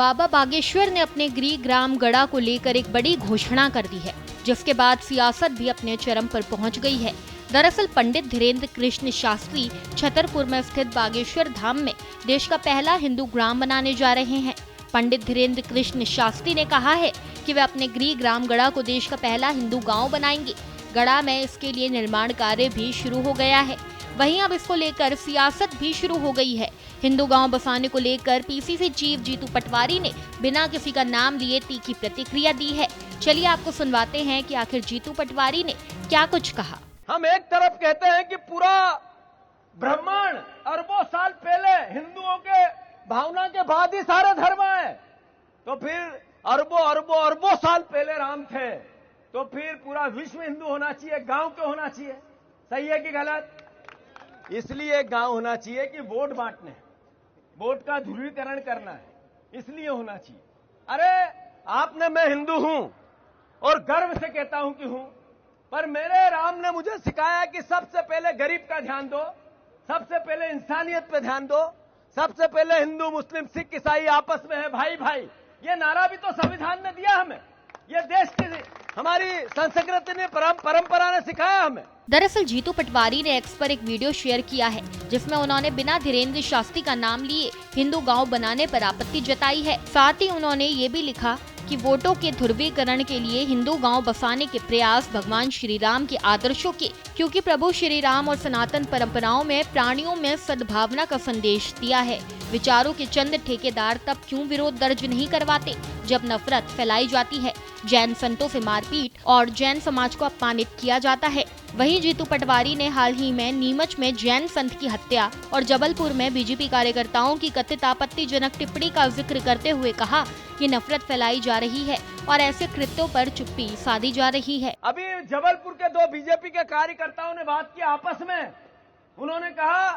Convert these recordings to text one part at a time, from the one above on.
बाबा बागेश्वर ने अपने गृह ग्राम गड़ा को लेकर एक बड़ी घोषणा कर दी है, जिसके बाद सियासत भी अपने चरम पर पहुंच गई है। दरअसल पंडित धीरेन्द्र कृष्ण शास्त्री छतरपुर में स्थित बागेश्वर धाम में देश का पहला हिंदू ग्राम बनाने जा रहे हैं। पंडित धीरेन्द्र कृष्ण शास्त्री ने कहा है कि वे अपने गृह ग्राम गड़ा को देश का पहला हिंदू गाँव बनाएंगे। गड़ा में इसके लिए निर्माण कार्य भी शुरू हो गया है। वहीं अब इसको लेकर सियासत भी शुरू हो गई है। हिंदू गांव बसाने को लेकर पीसीसी चीफ जीतू पटवारी ने बिना किसी का नाम लिए तीखी प्रतिक्रिया दी है। चलिए आपको सुनवाते हैं कि आखिर जीतू पटवारी ने क्या कुछ कहा। हम एक तरफ कहते हैं कि पूरा ब्रह्मांड अरबों साल पहले हिंदुओं के भावना के बाद ही सारे धर्म आए, तो फिर अरबों साल पहले राम थे, तो फिर पूरा विश्व हिंदू होना चाहिए, गांव क्यों होना चाहिए? सही है कि गलत? इसलिए गांव होना चाहिए कि वोट बांटने, वोट का ध्रुवीकरण करना है, इसलिए होना चाहिए। अरे आपने, मैं हिंदू हूं और गर्व से कहता हूं कि हूं, पर मेरे राम ने मुझे सिखाया कि सबसे पहले गरीब का ध्यान दो, सबसे पहले इंसानियत पे ध्यान दो, सबसे पहले हिंदू मुस्लिम सिख ईसाई आपस में है भाई भाई। ये नारा भी तो संविधान ने दिया हमें, ये देश की हमारी संस्कृति ने परंपरा ने सिखाया हमें। दरअसल जीतू पटवारी ने एक्स पर एक वीडियो शेयर किया है, जिसमें उन्होंने बिना धीरेन्द्र शास्त्री का नाम लिए हिंदू गांव बनाने पर आपत्ति जताई है। साथ ही उन्होंने ये भी लिखा कि वोटों के ध्रुवीकरण के लिए हिंदू गांव बसाने के प्रयास भगवान श्री राम के आदर्शों के, क्योंकि प्रभु श्री राम और सनातन परंपराओं में प्राणियों में सद्भावना का संदेश दिया है। विचारों के चंद ठेकेदार तब क्यों विरोध दर्ज नहीं करवाते जब नफरत फैलाई जाती है, जैन संतों से मारपीट और जैन समाज को अपमानित किया जाता है। वहीं जीतू पटवारी ने हाल ही में नीमच में जैन संत की हत्या और जबलपुर में बीजेपी कार्यकर्ताओं की कथित आपत्तिजनक टिप्पणी का जिक्र करते हुए कहा कि नफरत फैलाई जा रही है और ऐसे कृत्यों पर चुप्पी साधी जा रही है। अभी जबलपुर के दो बीजेपी के कार्यकर्ताओं ने बात की आपस में, उन्होंने कहा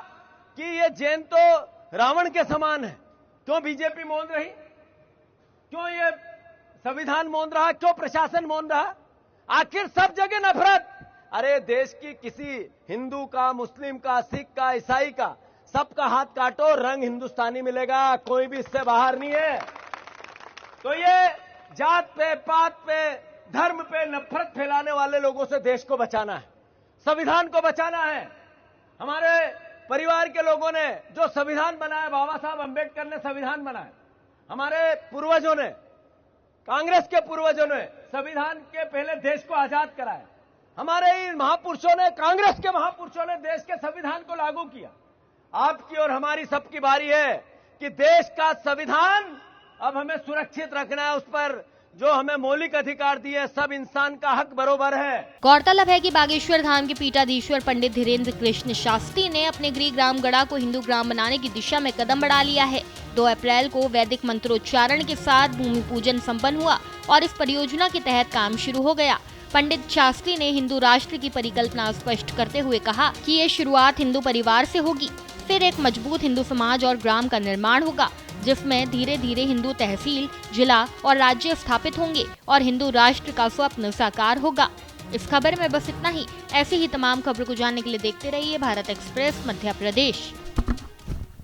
कि ये जैन तो रावण के समान है। क्यों बीजेपी मौन रही? क्यों ये संविधान मौन रहा? क्यों प्रशासन मौन रहा? आखिर सब जगह नफरत। अरे देश की किसी हिंदू का, मुस्लिम का, सिख का, ईसाई का, सबका हाथ काटो, रंग हिंदुस्तानी मिलेगा, कोई भी इससे बाहर नहीं है। तो ये जात पे, पात पे, धर्म पे नफरत फैलाने वाले लोगों से देश को बचाना है, संविधान को बचाना है। हमारे परिवार के लोगों ने जो संविधान बनाया, बाबा साहब अंबेडकर ने संविधान बनाया, हमारे पूर्वजों ने, कांग्रेस के पूर्वजों ने संविधान के पहले देश को आजाद कराया। हमारे इन महापुरुषों ने, कांग्रेस के महापुरुषों ने देश के संविधान को लागू किया। आपकी और हमारी सबकी बारी है कि देश का संविधान अब हमें सुरक्षित रखना है, उस पर जो हमें मौलिक अधिकार दिए, सब इंसान का हक बरोबर है। गौरतलब है कि बागेश्वर धाम के पीठाधीश्वर पंडित धीरेन्द्र कृष्ण शास्त्री ने अपने गृह ग्राम गड़ा को हिंदू ग्राम बनाने की दिशा में कदम बढ़ा लिया है। 2 अप्रैल को वैदिक मंत्रोच्चारण के साथ भूमि पूजन संपन्न हुआ और इस परियोजना के तहत काम शुरू हो गया। पंडित शास्त्री ने हिंदू राष्ट्र की परिकल्पना स्पष्ट करते हुए कहा कि ये शुरुआत हिंदू परिवार से होगी, फिर एक मजबूत हिंदू समाज और ग्राम का निर्माण होगा, जिसमें धीरे धीरे हिंदू तहसील, जिला और राज्य स्थापित होंगे और हिंदू राष्ट्र का स्वप्न साकार होगा। इस खबर में बस इतना ही। ऐसी ही तमाम खबरों को जानने के लिए देखते रहिए भारत एक्सप्रेस मध्य प्रदेश।